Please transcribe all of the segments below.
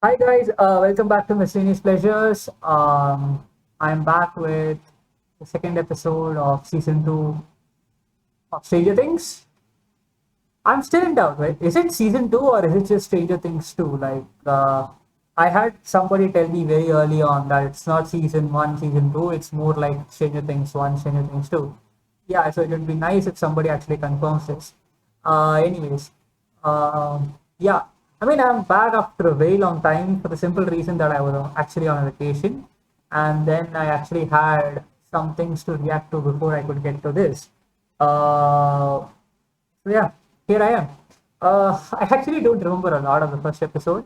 Hi guys, welcome back to Miscellaneous Pleasures. I'm back with the second episode of season two of Stranger Things. I'm still in doubt, right? Is it season two or is it just Stranger Things two? I had somebody tell me very early on that it's not season one, season two. It's more like Stranger Things one, Stranger Things two. Yeah, so it would be nice if somebody actually confirms this. Anyways, yeah. I mean, I'm back after a very long time for the simple reason that I was actually on a vacation, and then I actually had some things to react to before I could get to this. Uh, so yeah, here I am. I actually don't remember a lot of the first episode.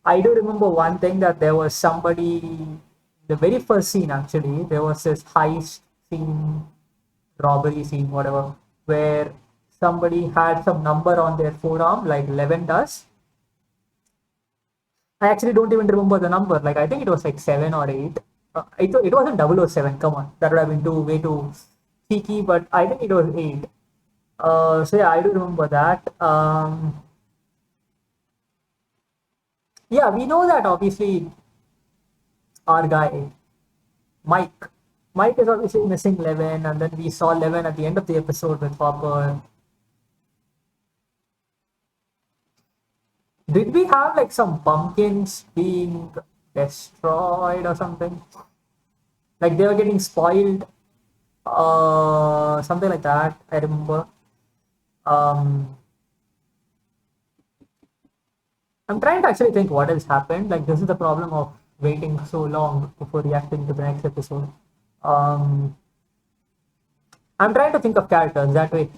I do remember one thing that there was somebody, the very first scene actually, there was this heist scene, robbery scene, whatever, where somebody had some number on their forearm, like 11 does. I actually don't even remember the number. Like, I think it was like 7 or 8. It wasn't 007, come on. That would have been way too cheeky, but I think it was 8. So yeah, I do remember that. Yeah, we know that obviously our guy Mike, Mike is obviously missing 11, and then we saw 11 at the end of the episode with Hopper. Did we have like some pumpkins being destroyed or something? Like they were getting spoiled, something like that. I remember. Um, I'm trying to actually think what else happened. Like this is the problem of waiting so long before reacting to the next episode. Um, I'm trying to think of characters that way.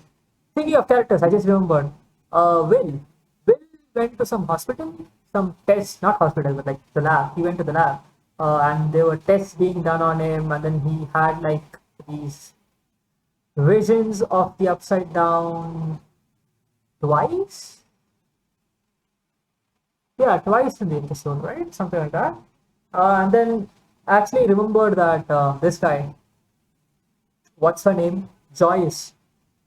Thinking of characters, I just remembered. Will. Will went to some hospital, some tests, not hospital, but like the lab. He went to the lab, and there were tests being done on him, and then he had like these visions of the upside down twice. Yeah, twice in the episode, right? Something like that. And then actually remembered that this guy, what's her name? Joyce.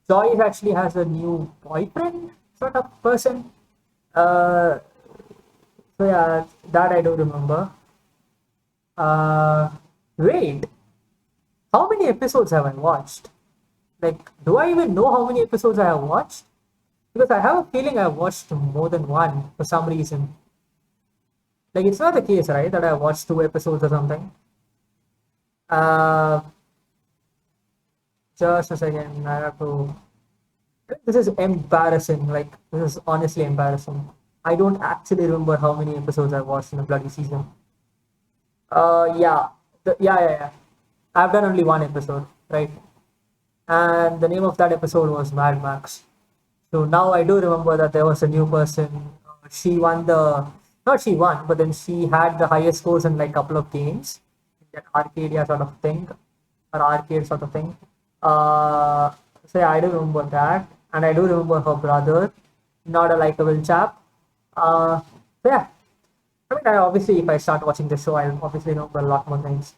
Joyce actually has a new boyfriend, sort of person. Uh, so yeah, that I do remember. Uh, Wait, how many episodes have I watched? Like, do I even know how many episodes I have watched? Because I have a feeling I've watched more than one for some reason. Like, it's not the case, right? That I watched two episodes or something. Uh, just a second. I have to. This is embarrassing. Like, this is honestly embarrassing. I don't actually remember how many episodes I watched in a bloody season. Yeah. Yeah. I've done only one episode, right? And the name of that episode was Mad Max. So now I do remember that there was a new person. She won the, not she won, but then she had the highest scores in like a couple of games, that Arcadia sort of thing, or arcade sort of thing. Uh, so yeah, I do remember that, and I do remember her brother, not a likable chap. So yeah, I mean, I obviously if I start watching the show, I'll obviously remember a lot more things.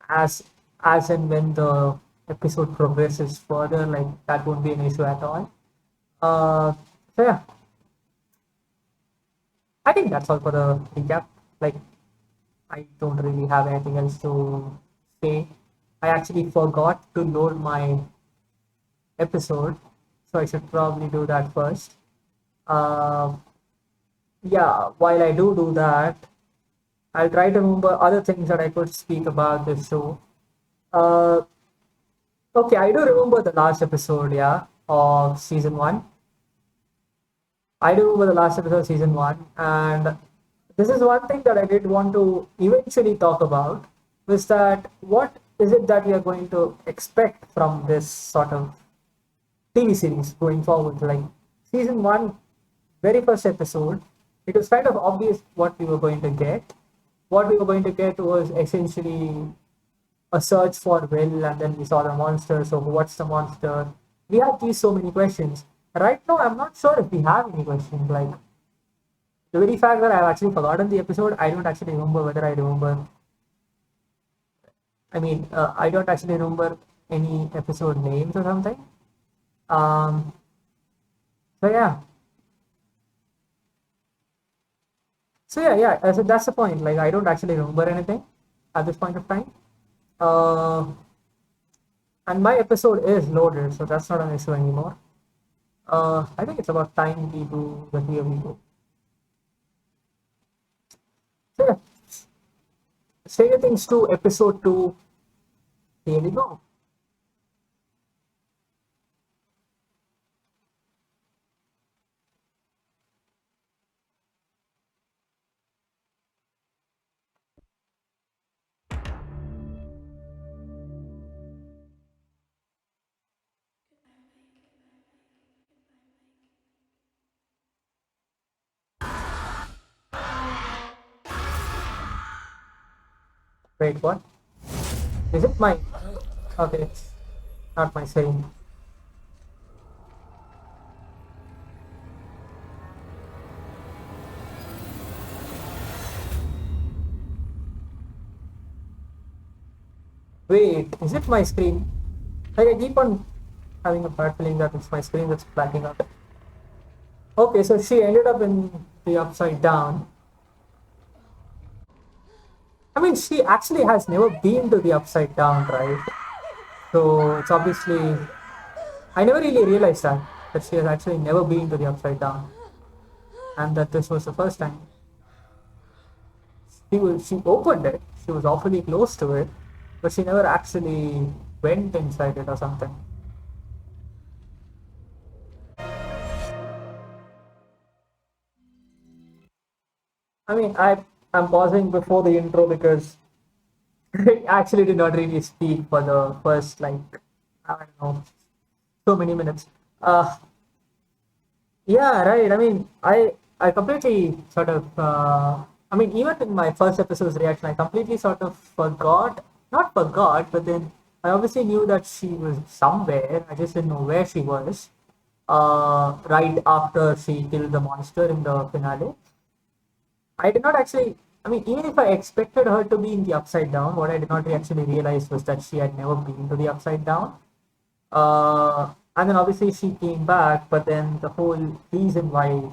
As as and when the episode progresses further, like that won't be an issue at all. Uh, so yeah, I think that's all for the recap. Like I don't really have anything else to say. I actually forgot to load my episode, so I should probably do that first. Uh, yeah, while I do that, I'll try to remember other things that I could speak about this show. Uh, okay, I do remember the last episode, yeah, of season one. I do remember the last episode of season one, and this is one thing that I did want to eventually talk about was that what is it that we are going to expect from this sort of TV series going forward? Like season one, very first episode, it was kind of obvious what we were going to get. What we were going to get was essentially a search for Will, and then we saw the monster. So what's the monster? We had these so many questions. Right now, I'm not sure if we have any questions. Like the very fact that I've actually forgotten the episode, I don't actually remember whether I remember. I mean, I don't actually remember any episode names or something. Um, so yeah, So yeah. So that's the point. Like I don't actually remember anything at this point of time. Uh, and my episode is loaded, so that's not an issue anymore. I think it's about time we do the here we go. So yeah, Stranger Things 2 episode 2. Here we go. Wait, what? Is it my? Okay, it's not my saying. Wait, is it my screen? Like I keep on having a bad feeling that it's my screen that's blacking out. Okay, so she ended up in the upside down. I mean, she actually has never been to the upside down, right? So it's obviously I never really realized that she has actually never been to the upside down, and that this was the first time. She opened it. She was awfully close to it, but she never actually went inside it or something. I mean, I'm pausing before the intro because I actually did not really speak for the first like I don't know so many minutes. Uh, yeah, right. I mean, I completely sort of I mean, even in my first episode's reaction, I completely sort of forgot, not forgot, but then I obviously knew that she was somewhere. I just didn't know where she was. Right after she killed the monster in the finale. I did not actually. I mean, even if I expected her to be in the upside down, what I did not actually realize was that she had never been to the upside down. And then obviously she came back, but then the whole reason why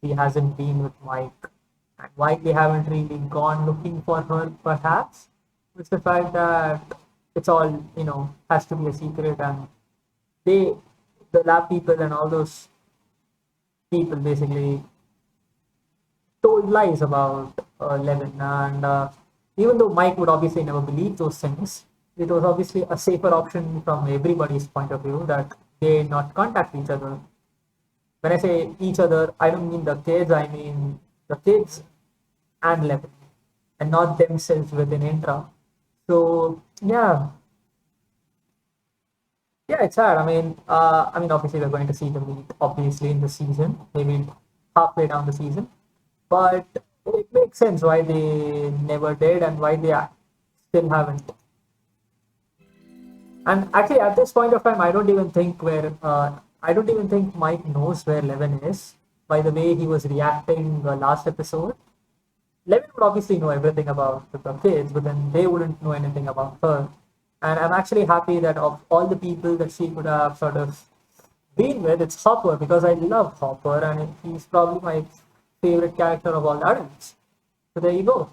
she hasn't been with Mike and why they haven't really gone looking for her, perhaps, was the fact that it's all has to be a secret, and they, the lab people and all those people, basically told lies about Levin. And even though Mike would obviously never believe those things, it was obviously a safer option from everybody's point of view that they not contact each other. When I say each other, I don't mean the kids, I mean the kids and Levin, and not themselves within Intra. So yeah, it's sad. I mean, obviously we're going to see the meet obviously in the season, maybe halfway down the season. But it makes sense why they never did and why they still haven't. And actually, at this point of time, I don't even think Mike knows where Levin is. By the way he was reacting last episode, Levin would obviously know everything about the kids, but then they wouldn't know anything about her. And I'm actually happy that of all the people that she could have sort of been with, it's Hopper because I love Hopper and he's probably my favorite character of all the adults. So there you go.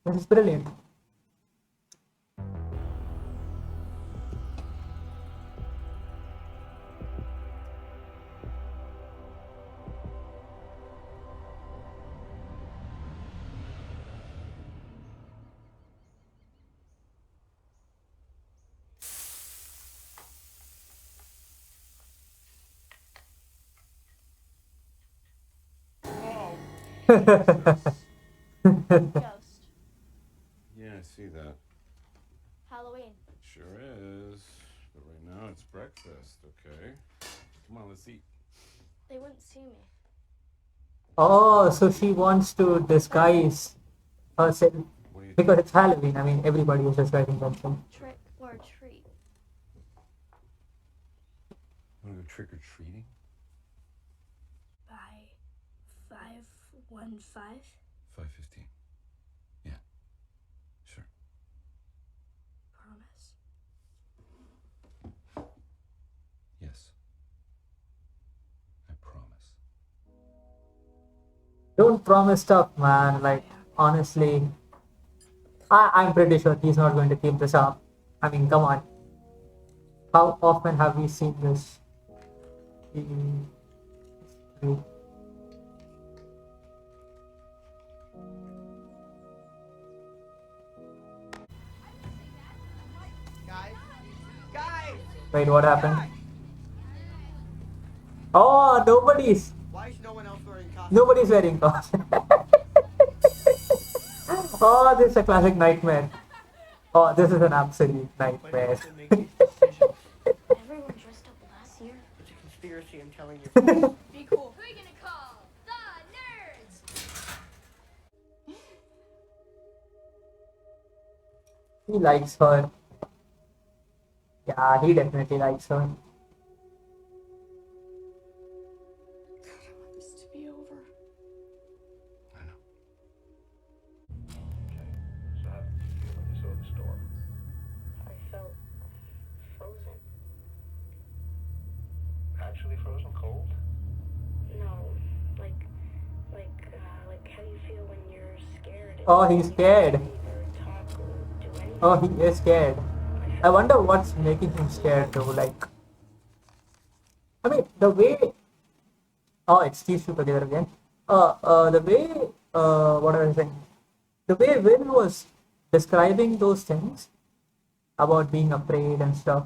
This is brilliant. Ghost. Yeah, I see that. Halloween. Sure is. But right now it's breakfast, okay? Come on, let's eat. They wouldn't see me. Oh, so she wants to disguise herself What do you because think? it's Halloween. I mean, everybody is disguising themselves. Trick or treat. Wanna go trick or treating? By 515. 5:15. Yeah, sure. Promise. Yes. I promise. Don't promise stuff, man. Like, honestly, I'm pretty sure he's not going to keep this up. I mean, come on. How often have we seen this in history? Guys, guys, Wait, what happened? guys! Oh, Why is no one else wearing costumes? nobody's wearing costume. Oh, this is a classic nightmare. Oh, this is an absolute But nightmare. also make these decisions. Everyone dressed up last year. It's a conspiracy, I'm telling you. Be cool. Who are you gonna call? The nerds! He likes her. Yeah, he definitely likes her. I want this to be over. I know. Okay, so how did you feel when you saw the storm? I felt frozen. Actually frozen cold? No, like how you feel when you're scared. Oh, he's scared. Or talk or do anything. Oh, he is scared. I wonder what's making him scared though. Like, I mean, the way. Oh, it's these two together again. The way. What was I saying? The way Will was describing those things about being afraid and stuff,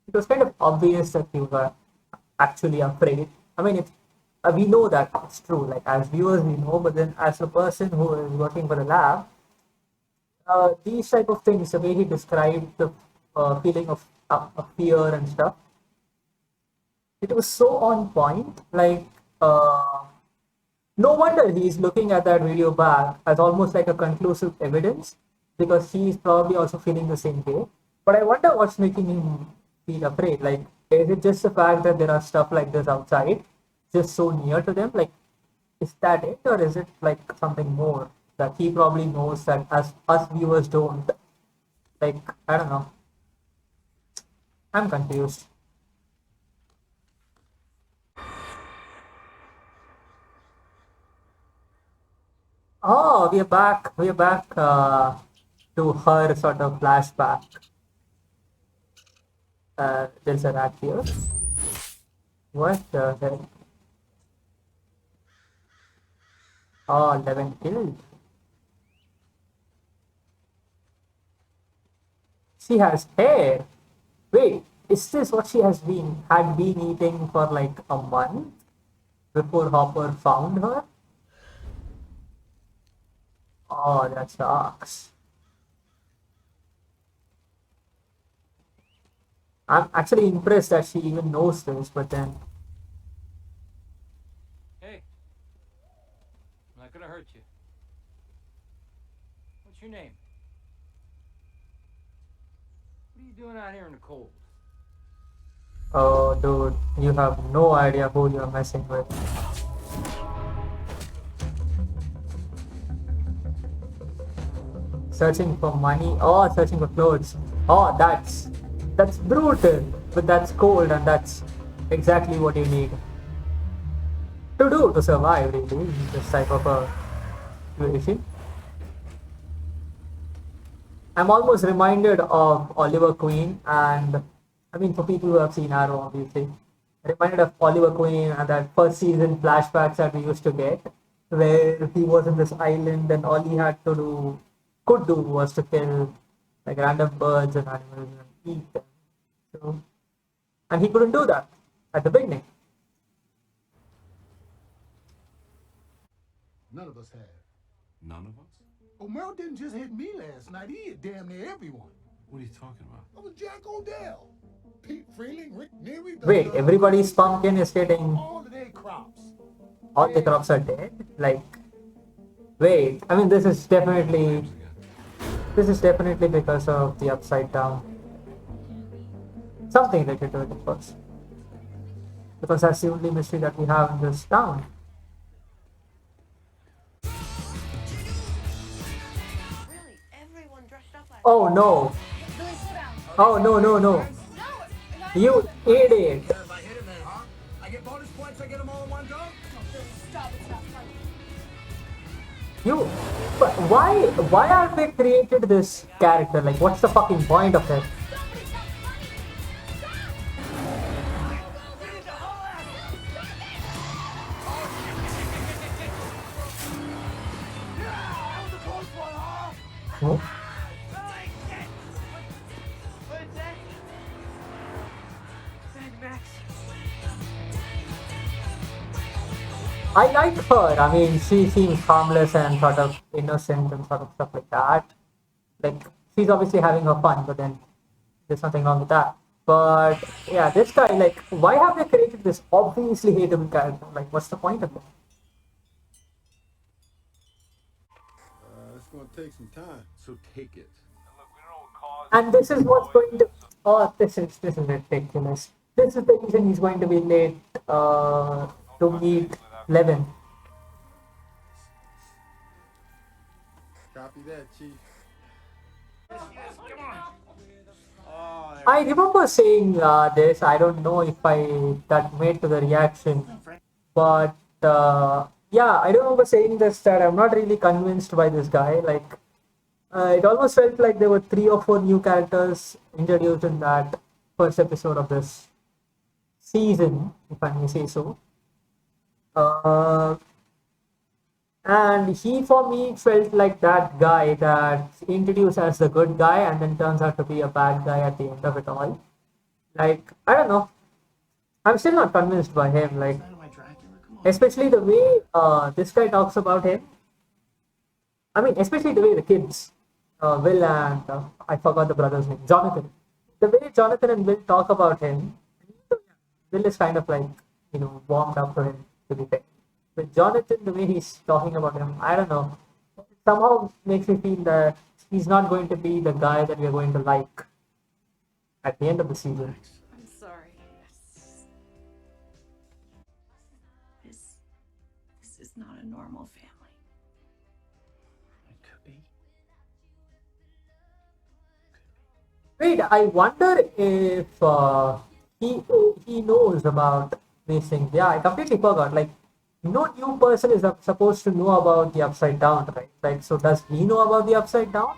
it was kind of obvious that you were actually afraid. I mean, we know that it's true. Like as viewers, we know, but then as a person who is working for the lab, these type of things, the way he described the feeling of fear and stuff, it was so on point. Like, no wonder he's looking at that video back as almost like a conclusive evidence because he's probably also feeling the same way. But I wonder what's making him feel afraid. Like, is it just the fact that there are stuff like this outside, just so near to them? Like, is that it, or is it like something more that he probably knows that us viewers don't? Like, I don't know. I'm confused. Oh, we are back. We are back to her sort of flashback. There's a rat here. What the heck? Oh, 11 killed. She has hair. Wait, is this what she had been eating for like a month before Hopper found her? Oh, that sucks. I'm actually impressed that she even knows this, but then Hey, I'm not gonna hurt you. What's your name? What are you doing out here in the cold? oh, dude, you have no idea who you're messing with. Searching for money or searching for clothes. Oh, that's brutal, but that's cold, and that's exactly what you need to do to survive, really, in this type of a situation. I'm almost reminded of Oliver Queen, and I mean, for people who have seen Arrow, obviously, reminded of Oliver Queen and that first season flashbacks that we used to get, where he was in this island and all he had to do, could do, was to kill like random birds and animals and eat them. So, and he couldn't do that at the beginning. None of us have. None of us? Oh, Merle didn't just hit me last night. He hit damn near everyone. What are you talking about? I was Jack Odell, Pete Freeling, Rick Neary. Wait, everybody's pumpkin is getting, All of their crops. all the crops are dead? Like, wait, I mean, this is definitely because of the upside down. Something related to it, of course. Because that's the only mystery that we have in this town. Really, everyone dressed up like Oh no! Oh no, no, no! You idiot! If I hit him then, huh? I get bonus points, I get them all in one go? Stop, it's not funny. You, but why have they created this character? Like, what's the fucking point of it? Huh? I like her. I mean, she seems harmless and sort of innocent and sort of stuff like that. Like, she's obviously having her fun, but then there's nothing wrong with that. But yeah, this guy, like, why have they created this obviously hateable character? Like, what's the point of it? It's gonna take some time, so take it. And this is what's going to. Oh, this is ridiculous. This is the reason he's going to be late to meet Levin. Copy that, Chief. I remember saying this. I don't know if I that made to the reaction, but yeah, I remember saying this that I'm not really convinced by this guy. Like, it almost felt like there were 3 or 4 new characters introduced in that first episode of this season, if I may say so. Uh, and he, for me, felt like that guy that's introduced as the good guy and then turns out to be a bad guy at the end of it all. Like, I don't know. I'm still not convinced by him. Like, especially the way this guy talks about him. I mean, especially the way the kids, Will and I forgot the brother's name, Jonathan. The way Jonathan and Will talk about him, Will is kind of like, warmed up for him, to be fair. With Jonathan, the way he's talking about him, I don't know. It somehow makes me feel that he's not going to be the guy that we're going to like at the end of the season. I'm sorry. This is not a normal family. It could be. Wait, I wonder if he knows about these things. Yeah, I completely forgot. Like, no new person is supposed to know about the Upside Down, right? Like, so does he know about the Upside Down?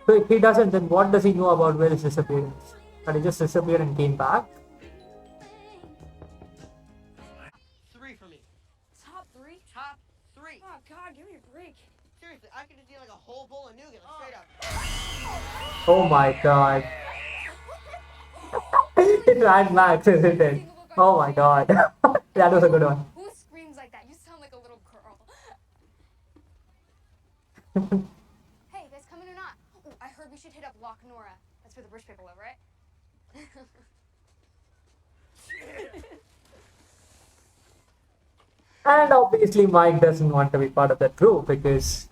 So if he doesn't, then what does he know about Will's disappearance? That he just disappeared and came back? 3 for me. Top 3? Top 3. Oh god, give me a break. Seriously, I could just eat like a whole bowl of nougat, straight up. Oh my god. It's Mad Max, isn't it? Oh my god. That was a good one. Who screams like that? You sound like a little girl. Hey, you guys coming or not? Oh, I heard we should hit up Loch Nora. That's where the rich people live, right? And obviously Mike doesn't want to be part of that group because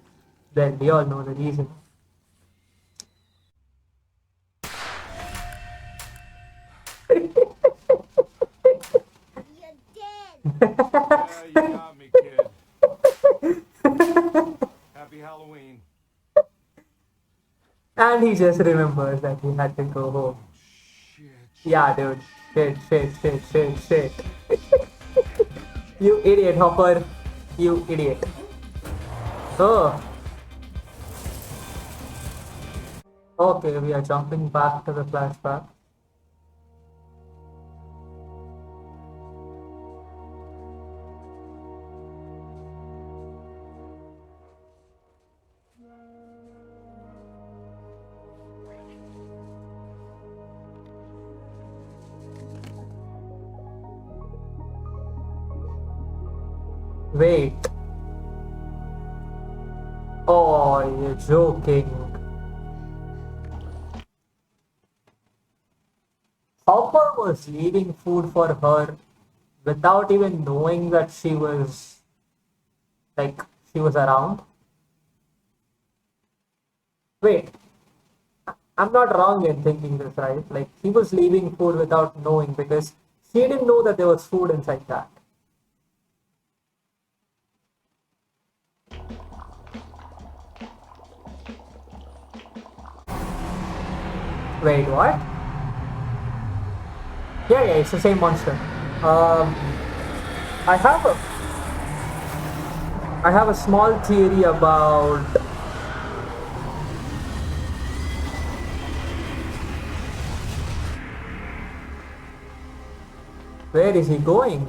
then we all know the reason. Yeah, you got me, kid. Happy Halloween. And he just remembers that he had to go home. Shit. Yeah, dude. Shit. You idiot, Hopper. You idiot. Oh. Okay, we are jumping back to the flashback. Wait. Oh, you're joking. Hopper was leaving food for her without even knowing that she was around. Wait, I'm not wrong in thinking this, right? Like, he was leaving food without knowing because she didn't know that there was food inside that. Wait, what? Yeah, it's the same monster. I have a. I have a small theory about where is he going.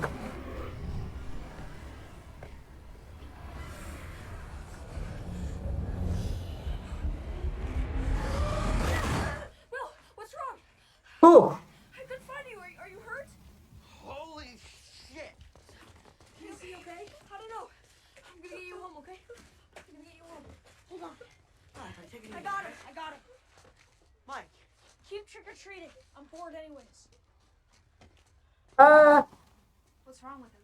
Will, what's wrong? Oh, I couldn't find you. Are you hurt? Holy shit! Is he okay? I don't know. I'm gonna get you home, okay? I'm gonna get you home. Hold on. Alright, take it I easy. got him. I got him. Mike, Keep trick-or-treating. I'm bored anyways. uh, What's wrong with him?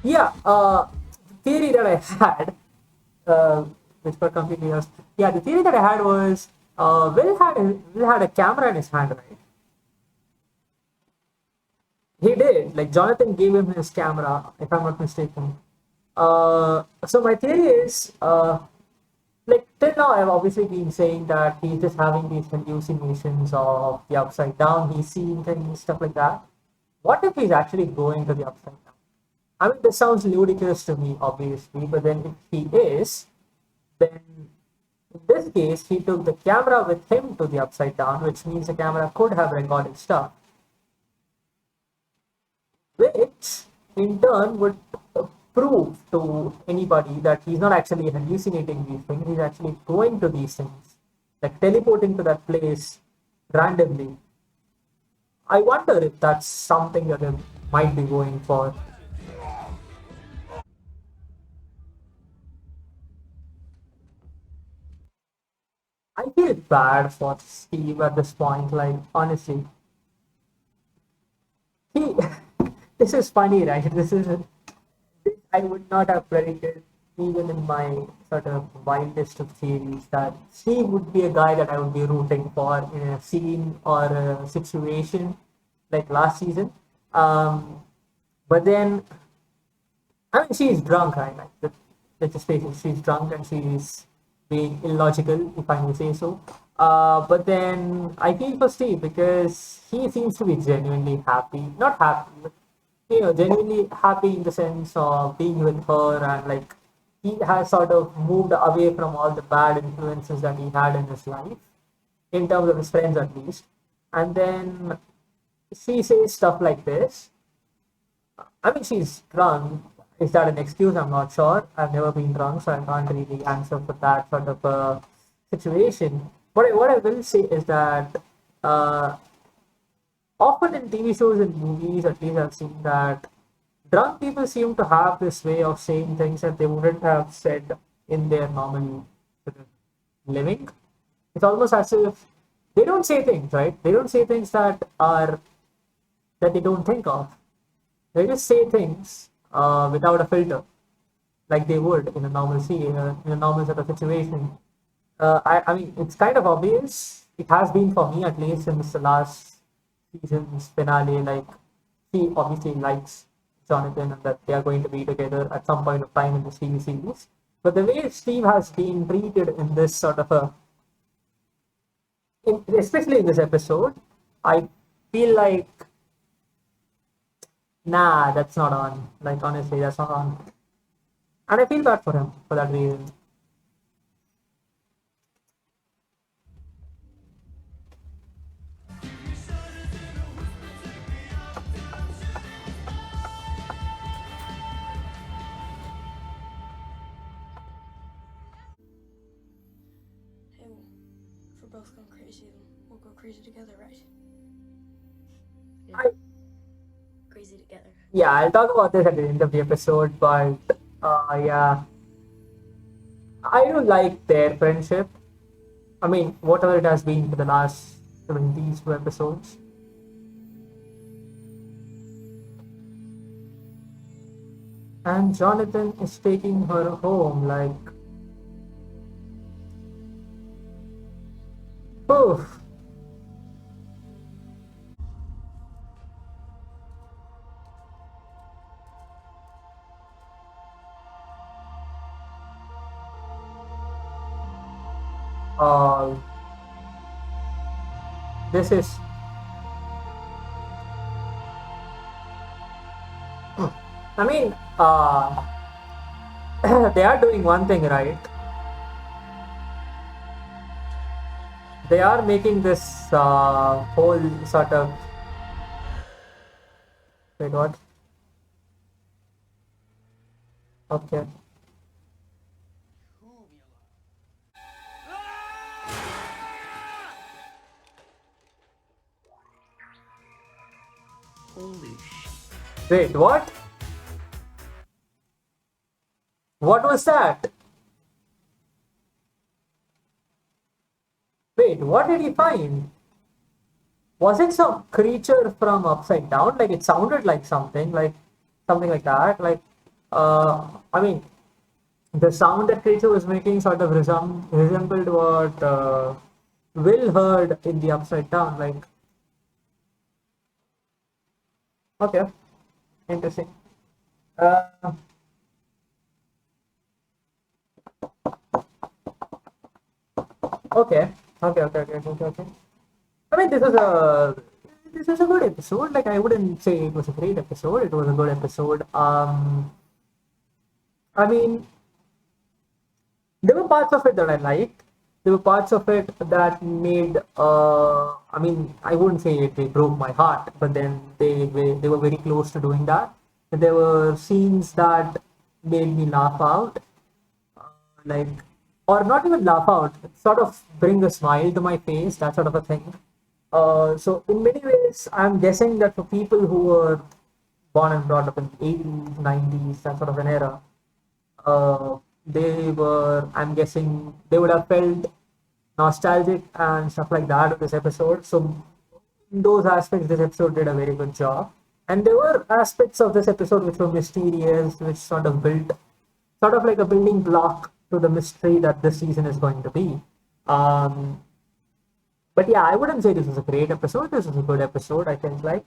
yeah. The theory that I had, which got completely lost. Yeah, the theory that I had was, Will had a camera in his hand, right? He did. Like Jonathan gave him his camera, if I'm not mistaken. So my theory is, like till now, I've obviously been saying that he's just having these hallucinations of the upside down. He's seeing things, stuff like that. What if he's actually going to the upside down? I mean, this sounds ludicrous to me, obviously, but then if he is, then in this case, he took the camera with him to the upside down, which means the camera could have recorded stuff, which in turn would prove to anybody that he's not actually hallucinating these things, he's actually going to these things, like teleporting to that place randomly. I wonder if that's something that they might be going for. I feel bad for Steve at this point, like, honestly. He, this is funny, right? This is I would not have predicted, even in my sort of wildest of theories, that Steve would be a guy that I would be rooting for in a scene or a situation like last season. Um, but then, I mean, she's drunk, right? Like, let's just face it, she's drunk and she's being illogical, if I may say so. But then I feel for Steve because he seems to be genuinely happy. Not happy, but genuinely happy in the sense of being with her, and like he has sort of moved away from all the bad influences that he had in his life, in terms of his friends at least. And then she says stuff like this. I mean, she's drunk. Is that an excuse? I'm not sure. I've never been drunk, so I can't really answer for that sort of situation. What I will say is that uh, often in TV shows and movies, at least I've seen that drunk people seem to have this way of saying things that they wouldn't have said in their normal sort of living. It's almost as if they don't say things, right? They don't say things that they don't think of. They just say things without a filter, like they would in a normal scene, in a normal sort of situation. I mean, it's kind of obvious. It has been for me at least since the last season's finale. Like, she obviously likes Jonathan and that they are going to be together at some point of time in the TV series. But the way Steve has been treated in this sort of especially in this episode, I feel like, nah, that's not on. Like, honestly, that's not on. And I feel bad for him for that reason. Hey, well, if we're both going crazy, then we'll go crazy together, right? I, Crazy together. yeah, I'll talk about this at the end of the episode, but yeah, I do like their friendship. I mean, whatever it has been for the last, I mean, these two episodes. And Jonathan is taking her home, like, oof. Uh, this is I mean, they are doing one thing right. They are making this whole sort of. Wait, what? Okay. Holy shit. Wait, what? What was that? Wait, what did he find? Was it some creature from upside down? Like it sounded like something like that. I mean, the sound that creature was making sort of resembled what Will heard in the upside down. Like, okay, interesting. Uh, okay, okay. I mean, this is a good episode. Like, I wouldn't say it was a great episode. It was a good episode. I mean, there were parts of it that I liked. There were parts of it that made. I mean, I wouldn't say they broke my heart, but then they were very close to doing that. There were scenes that made me laugh out, like, or not even laugh out, sort of bring a smile to my face, that sort of a thing. So in many ways, I'm guessing that for people who were born and brought up in the 80s, 90s, that sort of an era, I'm guessing, they would have felt nostalgic and stuff like that with this episode. So in those aspects, this episode did a very good job. And there were aspects of this episode which were mysterious, which sort of built, sort of like a building block to the mystery that this season is going to be. Um, but yeah, I wouldn't say this was a great episode. This was a good episode, I think. So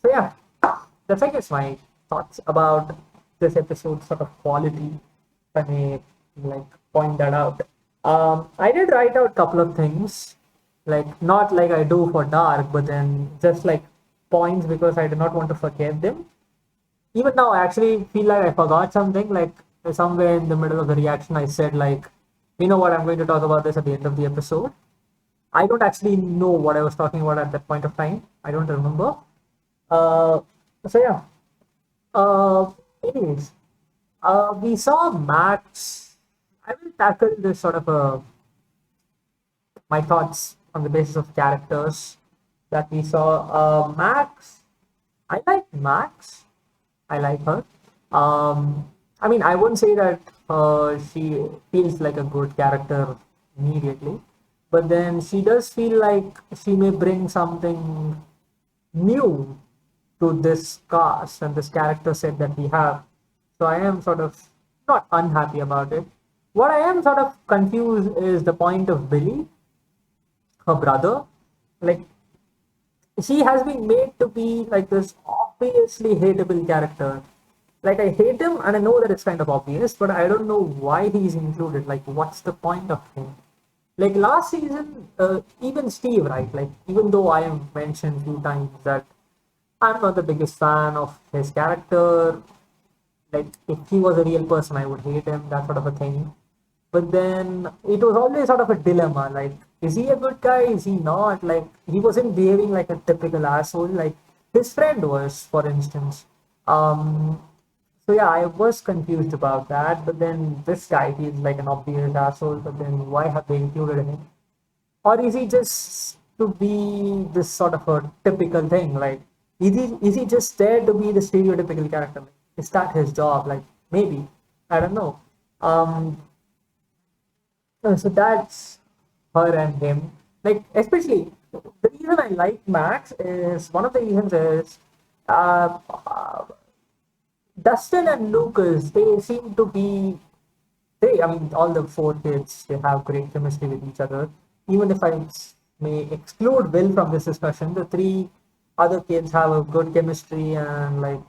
yeah, that's I guess my thoughts about this episode sort of quality. If I may like point that out. I did write out a couple of things, like not like I do for Dark, but then just like points because I did not want to forget them. Even now, I actually feel like I forgot something. Like somewhere in the middle of the reaction, I said like, you know what, I'm going to talk about this at the end of the episode. I don't actually know what I was talking about at that point of time. I don't remember. Uh, so yeah. Anyways, we saw Max. I will tackle this sort of my thoughts on the basis of characters that we saw. Max. I like Max. I like her. I mean, I wouldn't say that she feels like a good character immediately, but then she does feel like she may bring something new to this cast and this character set that we have. So I am sort of not unhappy about it. What I am sort of confused is the point of Billy, her brother. Like, she has been made to be like this obviously hateable character. Like, I hate him and I know that it's kind of obvious, but I don't know why he's included. Like, what's the point of him? Like last season, even Steve, right? Like, even though I have mentioned a few times that I'm not the biggest fan of his character, like if he was a real person, I would hate him, that sort of a thing. But then it was always sort of a dilemma. Like, is he a good guy? Is he not? Like, he wasn't behaving like a typical asshole. Like his friend was, for instance. Um, so yeah, I was confused about that. But then this guy feels like an obvious asshole. But then why have they included him? Or is he just to be this sort of a typical thing? Like, is he just there to be the stereotypical character? Like, is that his job? Like, maybe. I don't know. Um, so that's her and him. Like, especially the reason I like Max is one of the reasons is uh, Dustin and Lucas. They seem to be I mean, all the four kids, they have great chemistry with each other. Even if I may exclude Will from this discussion, the three other kids have a good chemistry and like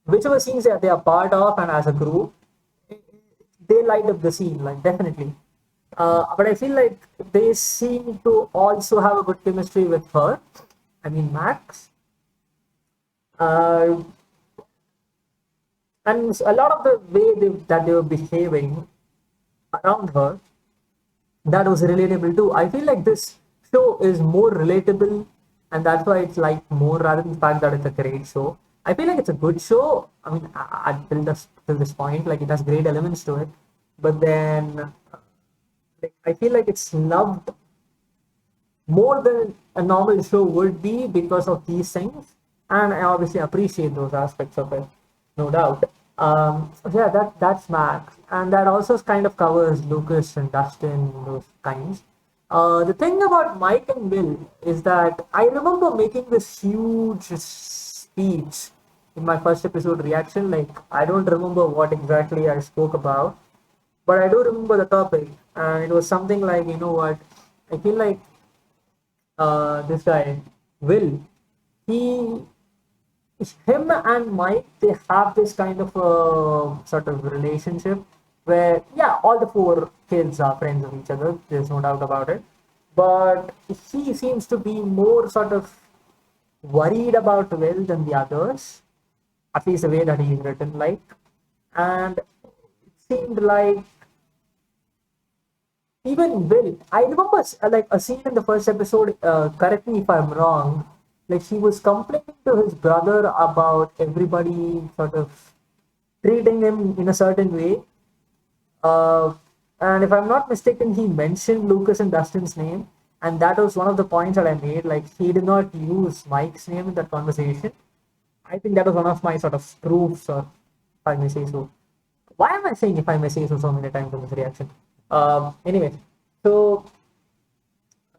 whichever scenes that they are part of and as a group, they light up the scene, like definitely. But I feel like they seem to also have a good chemistry with her. I mean, Max. Uh, And a lot of the way that they were behaving around her, that was relatable too. I feel like this show is more relatable, and that's why it's like more rather than the fact that it's a great show. I feel like it's a good show. I mean, till this point, like it has great elements to it, but then like I feel like it's loved more than a normal show would be because of these things, and I obviously appreciate those aspects of it, no doubt. So yeah, that's Max, and that also kind of covers Lucas and Dustin, those kinds. The thing about Mike and Will is that I remember making this huge speech in my first episode reaction. Like I don't remember what exactly I spoke about, but I do remember the topic, and it was something like, you know what, I feel like this guy Will, he, him and Mike, they have this kind of sort of relationship where yeah, all the four kids are friends of each other. There's no doubt about it, but he seems to be more sort of worried about Will than the others, at least the way that he's written, like, and it seemed like even Will, I remember like a scene in the first episode. Correct me if I'm wrong. Like he was complaining to his brother about everybody sort of treating him in a certain way. Uh, and if I'm not mistaken, he mentioned Lucas and Dustin's name, and that was one of the points that I made. Like he did not use Mike's name in that conversation. I think that was one of my sort of proofs, or if I may say so. Why am I saying if I may say so so many times in this reaction? Anyway, so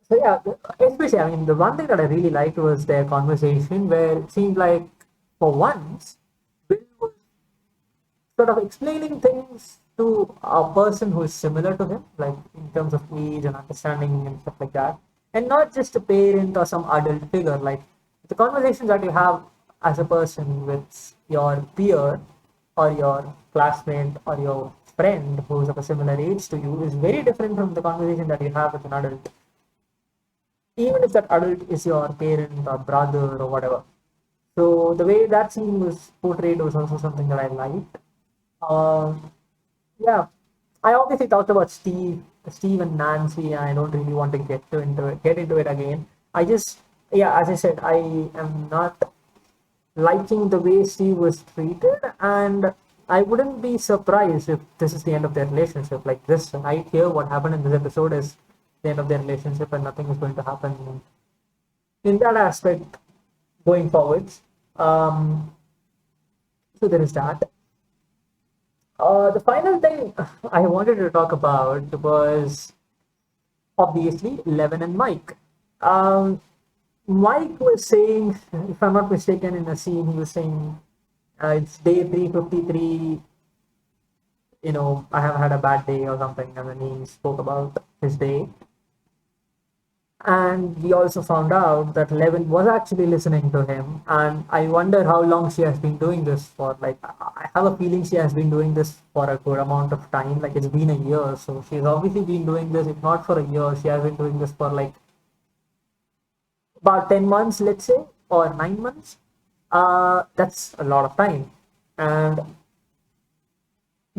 so yeah, especially I mean the one thing that I really liked was their conversation where it seemed like for once Will was sort of explaining things to a person who is similar to him, like in terms of age and understanding and stuff like that, and not just a parent or some adult figure. Like the conversations that you have as a person with your peer or your classmate or your friend who's of a similar age to you is very different from the conversation that you have with an adult, even if that adult is your parent or brother or whatever. So the way that scene was portrayed was also something that I liked. Um, yeah, I obviously talked about Steve and Nancy, and I don't really want to get into it again. I just, yeah, as I said, I am not liking the way Steve was treated, and I wouldn't be surprised if this is the end of their relationship. Like this right here, what happened in this episode is the end of their relationship, and nothing is going to happen in that aspect going forwards. Um, so there is that. The final thing I wanted to talk about was obviously Levin and Mike. Um, Mike was saying, if I'm not mistaken, in a scene, he was saying, it's day 353, you know, I have had a bad day or something. And then he spoke about his day. And we also found out that Levin was actually listening to him. And I wonder how long she has been doing this for. Like, I have a feeling she has been doing this for a good amount of time. Like, it's been a year. So she's obviously been doing this, if not for a year, she has been doing this for like about 10 months, let's say, or 9 months. That's a lot of time. And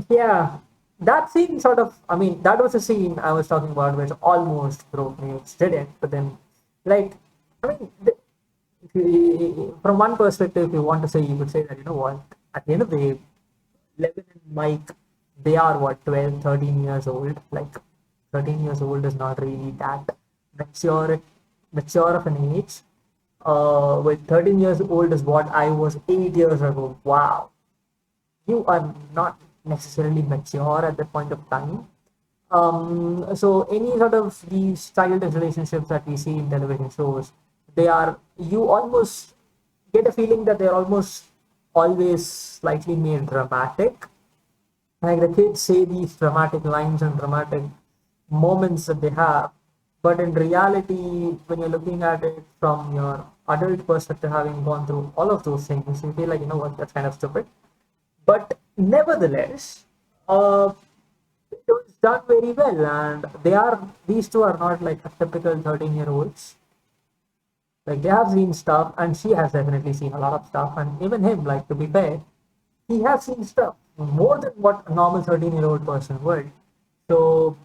yeah, that scene sort of, I mean, that was a scene I was talking about which almost broke me. It didn't, but then, like, I mean, if from one perspective, if you want to say, you could say that, you know what, at the end of the day, Levin and Mike, they are what, 12, 13 years old. Like, 13 years old is not really that mature, mature of an age. With 13 years old is what I was 8 years ago. Wow, you are not necessarily mature at that point of time. So any sort of these childish relationships that we see in television shows, they are, you almost get a feeling that they're almost always slightly made dramatic. Like the kids say these dramatic lines and dramatic moments that they have, but in reality, when you're looking at it from your adult perspective, having gone through all of those things, you feel like, you know what, that's kind of stupid. But nevertheless, it was done very well, and these two are not like a typical 13-year-olds. Like they have seen stuff, and she has definitely seen a lot of stuff, and even him, like to be fair, he has seen stuff more than what a normal 13-year-old person would. So,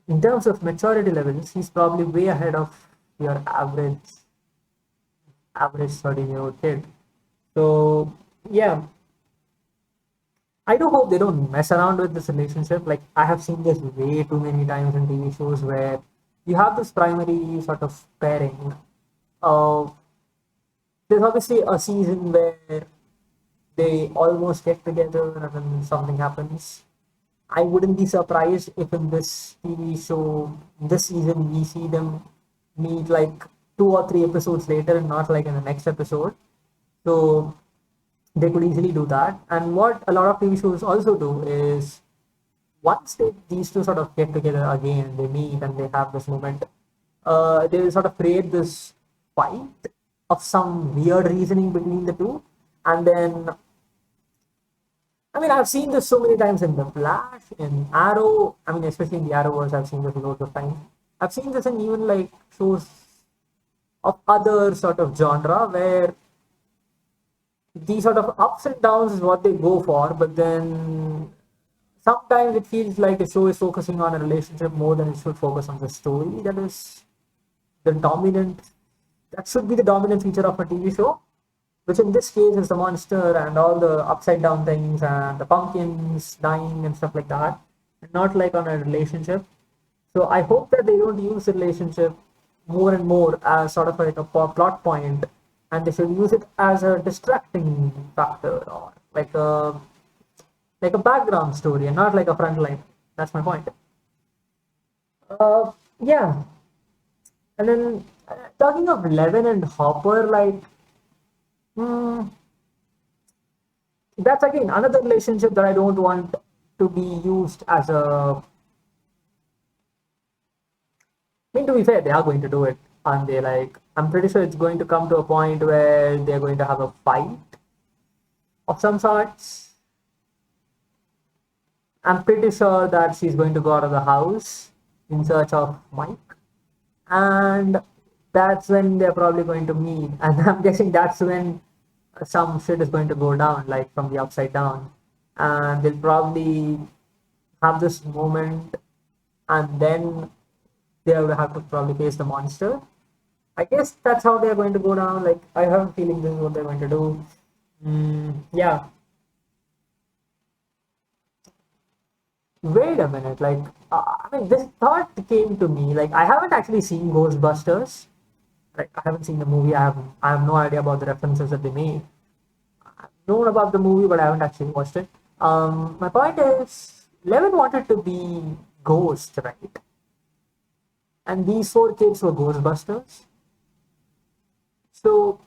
in terms of maturity levels, he's probably way ahead of your average 13-year-old kid. So, yeah, I do hope they don't mess around with this relationship. Like, I have seen this way too many times in TV shows where you have this primary sort of pairing. Uh, there's obviously a season where they almost get together and then something happens. I wouldn't be surprised if in this TV show, this season, we see them meet like 2 or 3 episodes later and not like in the next episode. So they could easily do that. And what a lot of TV shows also do is once these two sort of get together again, they meet and they have this moment, they will sort of create this fight of some weird reasoning between the two. And then I mean, I've seen this so many times in The Flash, in Arrow. I mean, especially in the Arrowverse, I've seen this loads of times. I've seen this in even like shows of other sort of genre where these sort of ups and downs is what they go for, but then sometimes it feels like the show is focusing on a relationship more than it should focus on the story that is the dominant, that should be the dominant feature of a TV show, which in this case is the monster and all the upside down things and the pumpkins dying and stuff like that, and not like on a relationship. So I hope that they don't use the relationship more and more as sort of like a plot point, and they should use it as a distracting factor or like a background story and not like a front line. That's my point. Yeah, and then talking of Levin and Hopper, like. Hmm, that's again another relationship that I don't want to be used as a. I mean, to be fair, they are going to do it, aren't they? Like, I'm pretty sure it's going to come to a point where they're going to have a fight of some sorts. I'm pretty sure that she's going to go out of the house in search of Mike, and that's when they're probably going to meet. And I'm guessing that's when some shit is going to go down, like from the upside down, and they'll probably have this moment, and then they'll have to probably face the monster. I guess that's how they're going to go down. Like, I have a feeling this is what they're going to do. Yeah. Wait a minute. Like, I mean, this thought came to me. Like, I haven't actually seen Ghostbusters. Like, I haven't seen the movie. I have no idea about the references that they made. I've known about the movie, but I haven't actually watched it. My point is, Levin wanted to be Ghost, right? And these 4 kids were Ghostbusters. So,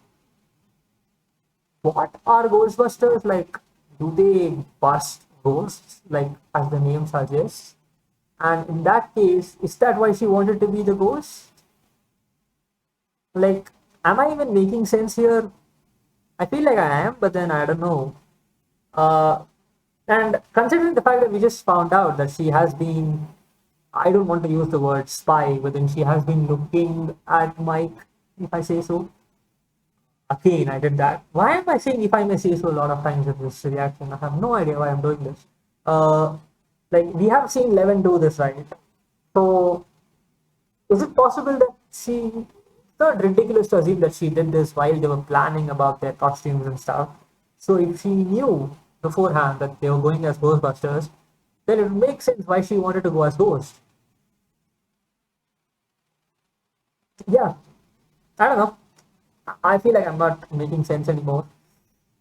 what are Ghostbusters? Like, do they bust ghosts, like as the name suggests? And in that case, is that why she wanted to be the ghost? Like, am I even making sense here? I feel like I am, but then I don't know. Uh, and considering the fact that we just found out that she has been, I don't want to use the word spy, but then she has been looking at Mike, if I say so. Again, I did that. Why am I saying if I may say so a lot of times in this reaction? I have no idea why I'm doing this. Like, we have seen Levin do this, right? So, is it possible that it's not ridiculous to assume that she did this while they were planning about their costumes and stuff? So, if she knew beforehand that they were going as Ghostbusters, then it makes sense why she wanted to go as Ghost. Yeah, I don't know. I feel like I'm not making sense anymore.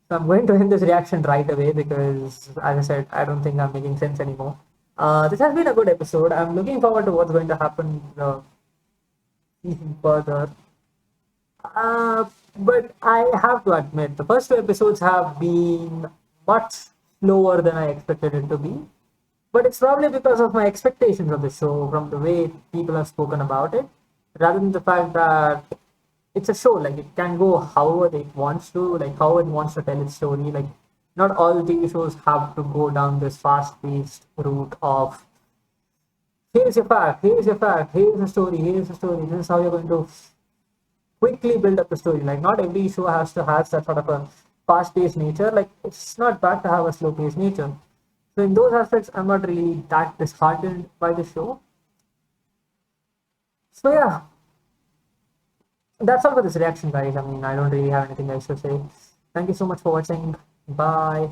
So I'm going to end this reaction right away because, as I said, I don't think I'm making sense anymore. This has been a good episode. I'm looking forward to what's going to happen season further. But I have to admit, the first 2 episodes have been much slower than I expected it to be. But it's probably because of my expectations of the show from the way people have spoken about it, rather than the fact that it's a show. Like, it can go however it wants to, like how it wants to tell its story. Like, not all TV shows have to go down this fast-paced route of here's your fact, here's your fact, here's the story, here's the story. This is how you're going to quickly build up the story. Like, not every show has to have that sort of a fast-paced nature. Like it's not bad to have a slow-paced nature. So in those aspects, I'm not really that disheartened by the show. So yeah, that's all for this reaction, guys. I mean, I don't really have anything else to say. Thank you so much for watching. Bye.